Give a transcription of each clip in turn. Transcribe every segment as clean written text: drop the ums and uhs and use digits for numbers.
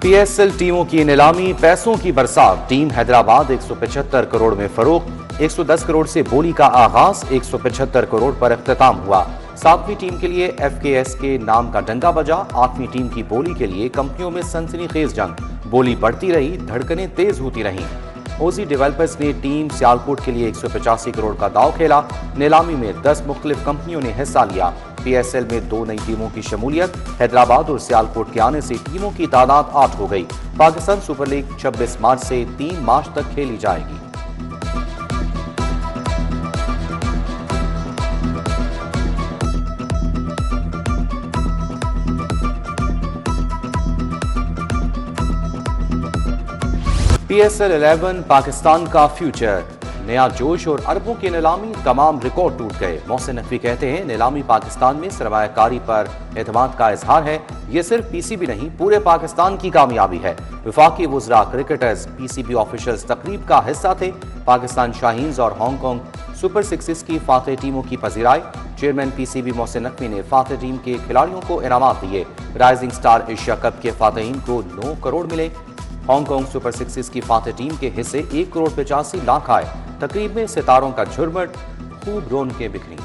PSL टीमों की नीलामी, पैसों की बरसात। टीम हैदराबाद 175 करोड़ में फरोख्त, 110 करोड़ से बोली का आगाज, 175 करोड़ पर इख्तिताम हुआ। 7वीं टीम के लिए एफकेएस के नाम का डंका बजा। 8वीं टीम की बोली के लिए कंपनियों में सनसनीखेज जंग। बोली बढ़ती रही, धड़कनें तेज होती रहीं। ओजी डेवलपर्स ने टीम सियालकोट के लिए 185 करोड़ का दांव खेला। नीलामी में 10 मुख्तलिफ कंपनियों ने हिस्सा लिया। पीएसएल में 2 नई टीमों की शमूलियत। हैदराबाद और सियालकोट के आने से टीमों की तादाद 8 हो गई। पाकिस्तान सुपर लीग 26 मार्च से 3 मार्च तक खेली जाएगी। पीएसएल 11 पाकिस्तान का फ्यूचर। नया जोश और अरबों की नीलामी, तमाम रिकॉर्ड टूट गए। मोहसिन नकवी कहते हैं, नीलामी पाकिस्तान में सरमायाकारी पर एतमाद का इजहार है। ये सिर्फ पीसीबी नहीं, पूरे पाकिस्तान की कामयाबी है। वफाकी वुज़रा, क्रिकेटर्स, पीसीबी ऑफिशियल्स तकरीब का हिस्सा थे। पाकिस्तान शाहीन्स और हांगकांग सुपर सिक्सेस की फातेह टीमों की पजीराई। चेयरमैन पीसीबी मोहसिन नकवी ने फातेह टीम के खिलाड़ियों को इनामात दिए। राइजिंग स्टार एशिया कप के फातेहीन को 9 करोड़ मिले। हांगकांग सुपर सिक्सेस की फातेह टीम के हिस्से 1 करोड़ 85 लाख आए। तकरीब में सितारों का झुरमुट, खूब रौनकें बिखरी।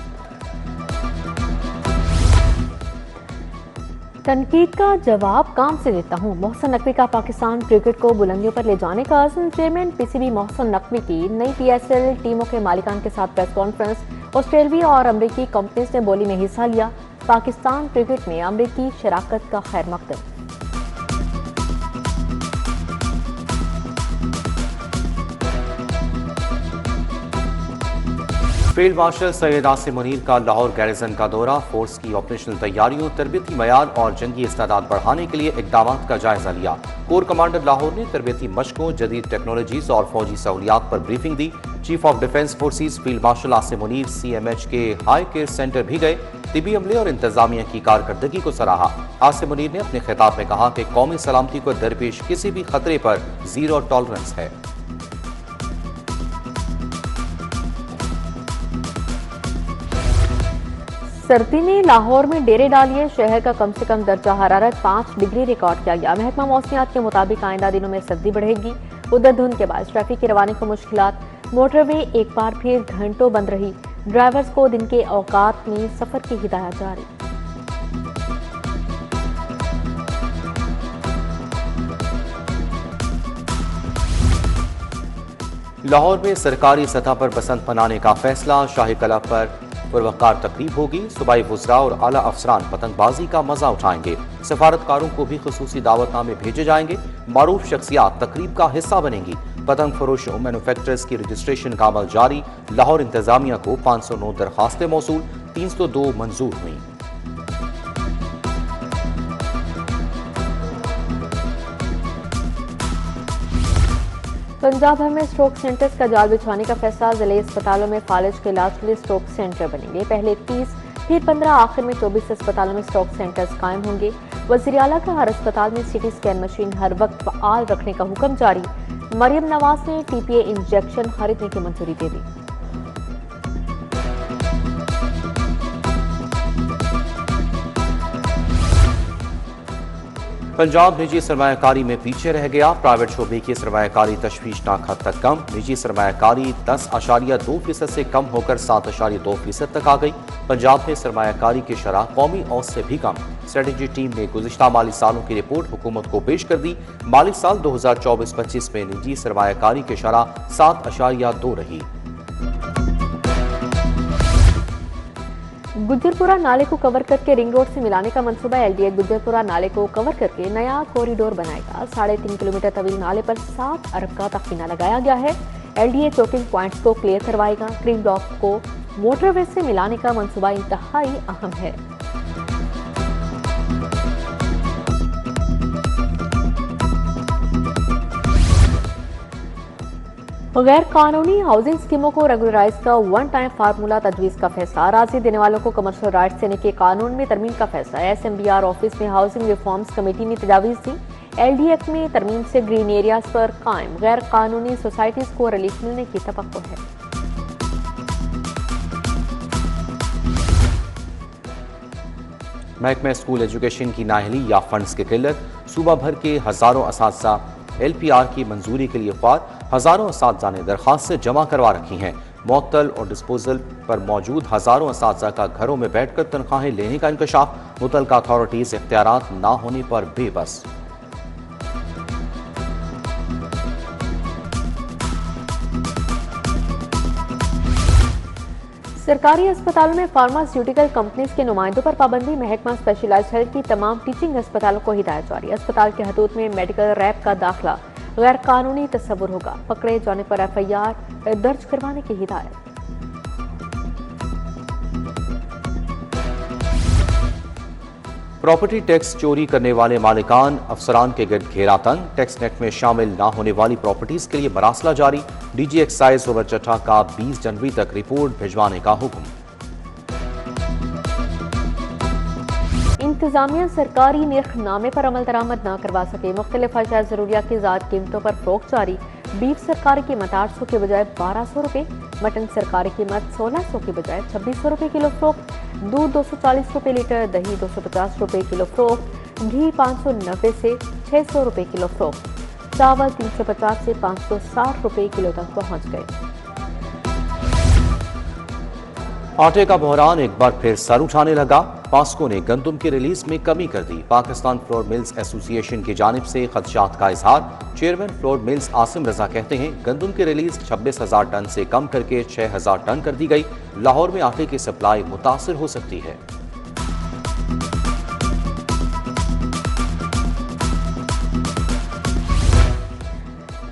तनकीद का जवाब काम से देता हूं। मोहसिन नकवी का पाकिस्तान क्रिकेट को बुलंदियों पर ले जाने का अज़्म। चेयरमैन पीसीबी मोहसिन नकवी की नई पीएसएल टीमों के मालिकान के साथ प्रेस कॉन्फ्रेंस। ऑस्ट्रेलियाई और अमरीकी कंपनीज ने बोली में हिस्सा लिया। पाकिस्तान क्रिकेट में अमरीकी शराकत का खैर मकदम। फील्ड मार्शल सैयद आसिम मुनीर का लाहौर गैरिजन का दौरा। फोर्स की ऑपरेशनल तैयारियों, तरबियती मयार और जंगी इस्तादाद बढ़ाने के लिए इकदाम का जायजा लिया। कोर कमांडर लाहौर ने तरबियती मशकों, जदीद टेक्नोलॉजीज और फौजी सहूलियात पर briefing the. Chief of defence forces field marshal Asim Munir CMH के हाई केयर सेंटर भी गए। तिबी अमले और इंतजामिया की कारकर्दगी को सराहा। आसिम मुनीर ने अपने खिताब में कहा कि कौमी सलामती को दरपेश किसी भी खतरे पर जीरो टॉलरेंस है। सर्दी ने लाहौर में डेरे डालिए। शहर का कम से कम दर्जा हरारत 5 डिग्री रिकॉर्ड किया गया। महकमा मौसमियात के मुताबिक आइंदा दिनों में सर्दी बढ़ेगी। उधर धुंध के बाद ट्रैफिक की रवानी को मुश्किलात। मोटरवे एक बार फिर घंटों बंद रही। ड्राइवर्स को दिन के औकात में सफर की हिदायत जारी। लाहौर में सरकारी सतह पर बसंत मनाने का फैसला। शाही कला पर पुरवकार तकरीब होगी। सूबाई वुज़रा और आला अफसरान पतंगबाजी का मजा उठाएंगे। सफारतकारों को भी खुसूसी दावतनामे भेजे जाएंगे। मारूफ शख्सियात तकरीब का हिस्सा बनेंगी। पतंग फरोशों, मैन्युफैक्चरर्स की रजिस्ट्रेशन का अमल जारी। लाहौर इंतजामिया को 509 दरखास्तें मौसूल, 302 मंजूर हुई। पंजाब भर में स्ट्रोक सेंटर्स का जाल बिछाने का फैसला। जिले अस्पतालों में फालिज के इलाज के लिए स्ट्रोक सेंटर बनेंगे। पहले 30, फिर 15, आखिर में 24 अस्पतालों में स्ट्रोक सेंटर्स कायम होंगे। वज़ीर आला का हर अस्पताल में CT स्कैन मशीन हर वक्त फ़आल रखने का हुक्म जारी। मरियम नवाज ने TPA इंजेक्शन खरीदने की मंजूरी दे दी। पंजाब निजी सरमायाकारी में पीछे रह गया। प्राइवेट शोबे की सरमायाकारी तशवीशनाक हद तक कम। निजी सरमायाकारी 10.2% से कम होकर 7.2% तक आ गई। पंजाब में सरमायाकारी की शरह कौमी औसत से भी कम। स्ट्रेटेजी टीम ने गुज़िश्ता माली सालों की रिपोर्ट हुकूमत को पेश कर दी। माली साल 2024-25 में निजी सरमायाकारी की शरह 7.2 रही। गुज्जरपुरा नाले को कवर करके रिंग रोड से मिलाने का मंसूबा। LDA गुज्जरपुरा नाले को कवर करके नया कॉरिडोर बनाएगा। 3.5 किलोमीटर तवील नाले पर 7 अरब का तखमीना लगाया गया है। LDA चोकिंग पॉइंट्स को क्लियर करवाएगा। ग्रीन ब्लॉक को मोटरवे से मिलाने का मंसूबा इंतहाई अहम है। गैर कानूनी हाउसिंग स्कीमों को रेगुलराइज का 1 टाइम फार्मूला तजवीज का फैसला। राजी देने वालों को कमर्शियल राइट्स देने के कानून में तरमीम का फैसला। SMBR ऑफिस में हाउसिंग रिफॉर्म्स कमेटी ने तजावीज दी। LD एक्ट में तरमीम से ग्रीन एरियाज पर कायम गैर कानूनी सोसाइटीज को रिलीफ मिलने की तवक्को है। महकमा स्कूल एजुकेशन की नाअहली या फंड्स के किल्लत, सूबा भर के हज़ारों असातिज़ा LPR की मंजूरी के लिए ख्वार, हज़ारों असातिज़ा ने दरख्वास्तें जमा करवा रखी हैं। मुअत्तल और डिस्पोजल पर मौजूद हज़ारों असातिज़ा का घरों में बैठकर तनख्वाहें लेने का इंकशाफ, मुतल्लिका अथॉरिटीज़ इख्तियारात ना होने पर बेबस। सरकारी अस्पतालों में फार्मास्यूटिकल कंपनीज के नुमाइंदों पर पाबंदी, महकमा स्पेशलाइज्ड हेल्थ की तमाम टीचिंग अस्पतालों को हिदायत जारी। अस्पताल के हदूद में मेडिकल रैप का दाखिला गैर कानूनी तस्वुर होगा, पकड़े जाने पर FIR दर्ज करवाने की हिदायत। प्रॉपर्टी टैक्स चोरी करने वाले मालिकान अफसरान के गिर्द घेरा तंग, टैक्स नेट में शामिल ना होने वाली प्रॉपर्टीज के लिए मरासला जारी। DG एक्साइज ओवर चट्टा का 20 जनवरी तक रिपोर्ट भिजवाने का हुक्म। इंतजामिया सरकारी निर्खनामे पर अमल दरामद न करवा सके, मुख्तलिफ अशिया ज़रूरियात की ज़ायद कीमतों पर फ़रोख्त जारी। बीफ सरकारी कीमत 800 के बजाय 1200 रुपये, मटन सरकारी कीमत 1600 के बजाय 2600 रुपये किलो फ़रोख्त, दूध 240 रुपये लीटर, दही 250 रुपये किलो फ़रोख्त, घी 590 से 600 रुपये किलो फ़रोख्त, चावल 350 से 560 रुपये किलो तक पहुँच गए। आटे का बहरान एक बार फिर सर उठाने लगा। पास्को ने गंदम की रिलीज में कमी कर दी। पाकिस्तान फ्लोर मिल्स एसोसिएशन की जानिब से खदशात का इजहार। चेयरमैन फ्लोर मिल्स आसिम रजा कहते हैं, गंदम की रिलीज 26,000 टन से कम करके 6,000 टन कर दी गई। लाहौर में आटे की सप्लाई मुतासिर हो सकती है।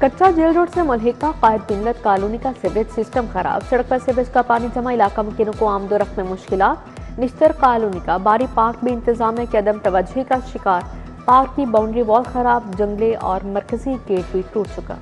कच्चा जेल रोड से मुल्हिका कायद बिनलत कॉलोनी का सीवरेज सिस्टम खराब, सड़क पर सीवरेज का पानी जमा, इलाका मुकीनों को आमदोरफ्त में मुश्किलात। निश्तर कॉलोनी का बारी पार्क भी इंतजामिया की अदम तवज्जुही का शिकार, पार्क की बाउंड्री वॉल खराब, जंगले और मरकजी गेट भी टूट चुका।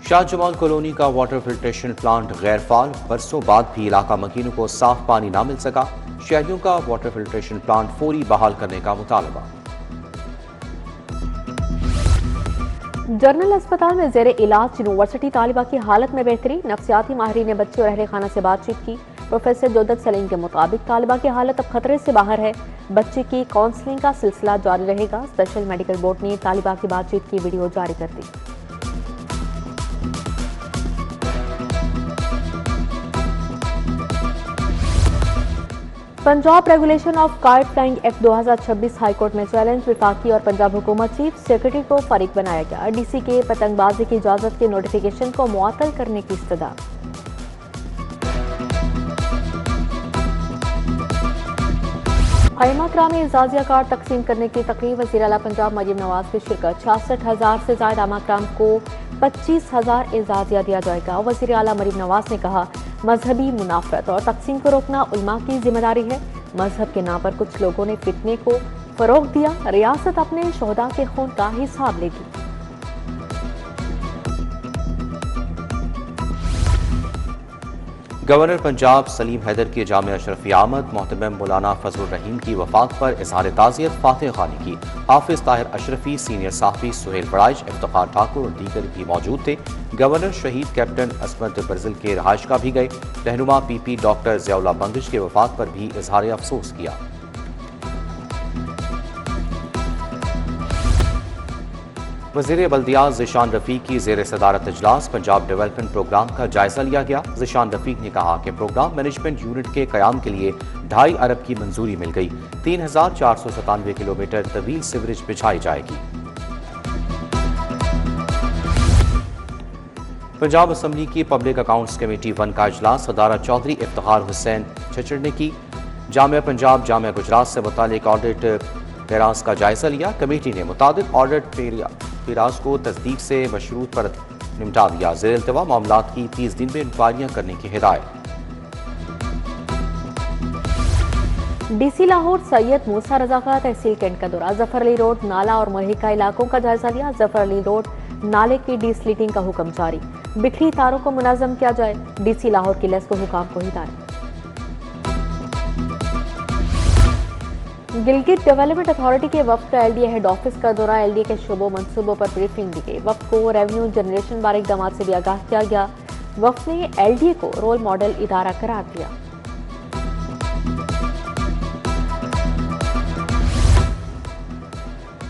शाह जमाल कॉलोनी का वाटर फिल्ट्रेशन प्लांट गैर फाल, बरसों बाद भी इलाका मकीनों को साफ पानी ना मिल सका। शहरियों का वाटर फिल्ट्रेशन प्लांट फौरी बहाल करने का मुतालबा। जनरल अस्पताल में जेर इलाज यूनिवर्सिटी तालिबा की हालत में बेहतरी, नफ्सियाती माहिरीन ने बच्चे और अहले खाना से बातचीत की। प्रोफेसर जोदत सलीम के मुताबिक तालिबा की हालत अब खतरे से बाहर है, बच्चे की काउंसलिंग का सिलसिला जारी रहेगा। स्पेशल मेडिकल बोर्ड ने तालिबा की बातचीत की वीडियो जारी कर दी। Punjab regulation of kite flying act 2026 high court में चैलेंज, विफाकी और पंजाब हुकूमत चीफ सेक्रेटरी को फरीक बनाया गया। DC के पतंगबाजी की इजाजत के नोटिफिकेशन को मुअत्तल करने की इस्तदा। आइमा कराम एजाजिया कार्ड तकसीम करने की तकरीब, वज़ीर आला पंजाब मरीम नवाज की शिरकत। 66,000 से ज्यादा आइमा कराम को 25,000 एजाजिया दिया जाएगा। वज़ीर आला मरीम नवाज ने कहा, मजहबी मुनाफरत और तकसीम को रोकना उलमा की जिम्मेदारी है। मजहब के नाम पर कुछ लोगों ने फितने को फरोग दिया, रियासत अपने शोहदा के खून का हिसाब लेगी। गवर्नर पंजाब सलीम हैदर की जामिया अशरफी आमद, मोहतरम मौलाना फजलुर रहीम की वफात पर इजहार ताज़ियत फातिह खानी की। हाफिज ताहिर अशरफी, सीनियर साहबी सुहेल बड़ाइच, इफ्तिखार ठाकुर और दीगर भी मौजूद थे। गवर्नर शहीद कैप्टन असमत बरजिल के रहायश का भी गए। रहनुमा PP डॉक्टर ज़ियाउल्लाह बंदिश के वफात पर भी इजहार अफसोस किया। वज़ीर बल्दियात ज़ीशान रफ़ीक की ज़ेर सदारत इजलास, पंजाब डेवलपमेंट प्रोग्राम का जायजा लिया गया। ज़ीशान रफ़ीक ने कहा कि प्रोग्राम मैनेजमेंट यूनिट के क़याम के लिए 2.5 अरब की मंजूरी मिल गई। 3,497 किलोमीटर तवील सीवरेज बिछाई जाएगी। पंजाब असम्बली की पब्लिक अकाउंट्स कमेटी 1 का इजलास सदारत चौधरी इफ्तिखार हुसैन छचड़ ने की। जामिया पंजाब जामिया गुजरात से मुतालिक ऑडिट पेराज का जायजा लिया। कमेटी ने मुताबिक ऑडिट पेराज को तस्दीक से मशरूत पर निपटा दिया। ज़ेर इल्तिवा मामलात की 30 दिन में इंक्वायरियां करने की हिदायत। DC लाहौर सैयद मूसा रजा का तहसील कैंट का दौरा, जफर अली रोड नाला और मुल्हिका इलाकों का जायजा लिया। जफर अली रोड नाले की डीस्लिटिंग का हुक्म जारी, बिखरी तारों को मुनाजम किया जाए। DC लाहौर की लेस्को हुकाम को हिदायत। गिलगित डेवलपमेंट अथॉरिटी के वफ्द का एलडीए हेड ऑफिस का दौरा, एलडीए के शोबों मंसूबों पर ब्रीफिंग दी गई। वफ्द को रेवेन्यू जनरेशन बारे इकदाम से भी आगाह किया गया। वफ्द ने एलडीए को रोल मॉडल इदारा करार दिया।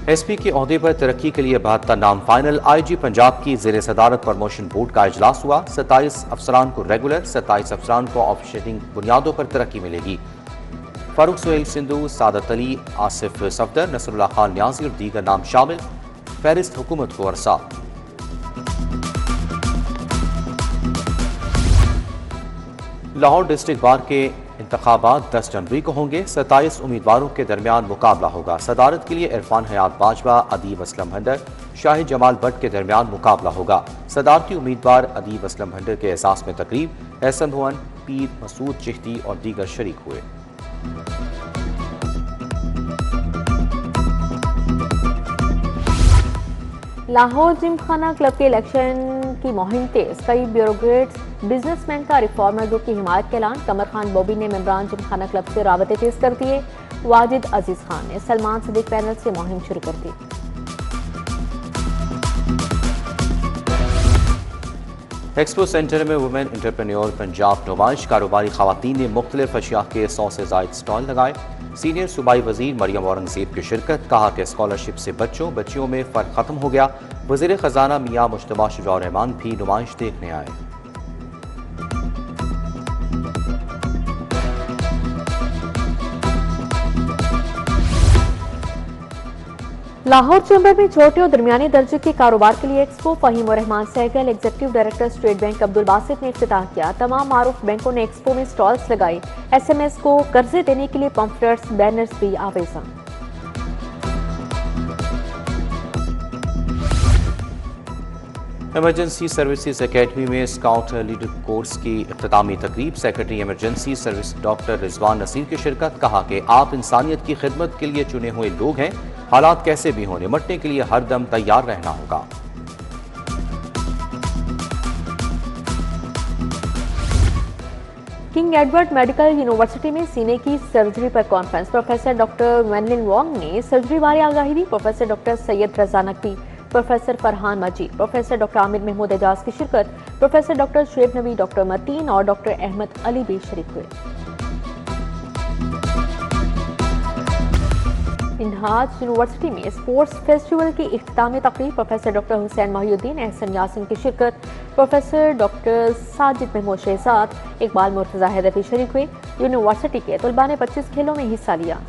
एसपी के ओहदे पर तरक्की के लिए 72 नाम फाइनल। आईजी पंजाब की ज़ेर सदारत प्रमोशन बोर्ड का इजलास हुआ। 27 अफसरान को रेगुलर, 27 अफसरान को ऑफिशियलिंग बुनियादों पर तरक्की मिलेगी। फारूक सुहेल सिंधु, सादत अली, आसिफ सफदर, नसरुल्लाह खान न्याजी और दीगर नाम शामिल। फहरिस्त हुकूमत को अरसा। लाहौर डिस्ट्रिक्ट बार के इंतखाबात 10 जनवरी को होंगे। 27 उम्मीदवारों के दरमियान मुकाबला होगा। सदारत के लिए इरफान हयात बाजवा, अदीब असलम भंडर, शाहिद जमाल भट्ट के दरमियान मुकाबला होगा। सदारती उम्मीदवार अदीब असलम भंडर के एहसास में तकरीब, एहसन भुवन, पीर मसूद चिश्ती और दीगर शरीक हुए। लाहौर जिमखाना क्लब के इलेक्शन की मुहिम तेज, कई ब्यूरोक्रेट्स बिजनेसमैन का रिफॉर्मर ग्रुप की हिमायत का ऐलान। कमर खान बॉबी ने मेंबरान जिमखाना क्लब से राबते तेज कर दिए। वाजिद अजीज खान ने सलमान सदीक पैनल से मुहिम शुरू कर दी। एक्सपो सेंटर में वुमेन एंटरप्रेन्योर पंजाब नुमाइश, कारोबारी खवातीन ने मुख्तलिफ अशिया के 100 से जायद स्टॉल लगाए। सीनियर सूबाई वजीर मरियम औरंगजेब की शिरकत, कहा कि स्कॉलरशिप से बच्चियों में फ़र्क ख़त्म हो गया। वज़ीर ख़जाना मियाँ मुश्तबा शुजा रहमान भी नुमाइश देखने आए। लाहौर चैम्बर में छोटे और दरमियाने दर्जे के कारोबार के लिए एक्सपो, फहीम और Rehman Sehgal, executive director state bank Abdul Basit ने इफ्तिताह किया। तमाम मारूफ बैंकों ने एक्सपो में स्टॉल्स लगाए। एसएमएस को कर्जे देने के लिए पंफलेट्स, बैनर्स भी आवेजा। इमरजेंसी सर्विसेज एकेडमी में स्काउट लीडर कोर्स की इख्तितामी तकरीब, secretary emergency service doctor Rizwan Naseer की शिरकत, कहा कि आप इंसानियत की खिदमत के लिए चुने हुए लोग हैं। हालात कैसे भी हों, निपटने के लिए हर दम तैयार रहना होगा। किंग एडवर्ड मेडिकल यूनिवर्सिटी में सीने की सर्जरी पर conference, professor doctor Wenlin Wong ने सर्जरी बारे आगाही दी। प्रोफेसर डॉक्टर सैयद रजा नकवी, प्रोफेसर फरहान मजीद, प्रोफेसर डॉक्टर आमिर महमूद एजाज की शिरकत। प्रोफेसर डॉक्टर शुएब नबी, डॉक्टर मतीन और डॉक्टर अहमद अली भी शरीक हुए। इंहाज यूनिवर्सिटी में स्पोर्ट्स फेस्टिवल की इख्तितामी तकरीब, प्रोफेसर डॉक्टर हुसैन मोहिउद्दीन, एहसन यासिन की शिरकत। प्रोफेसर डॉक्टर साजिद महमूद शहजाद, इकबाल मुर्तजा हैदर भी शरीक हुए। यूनिवर्सिटी के तलबा ने 25 खेलों में हिस्सा लिया।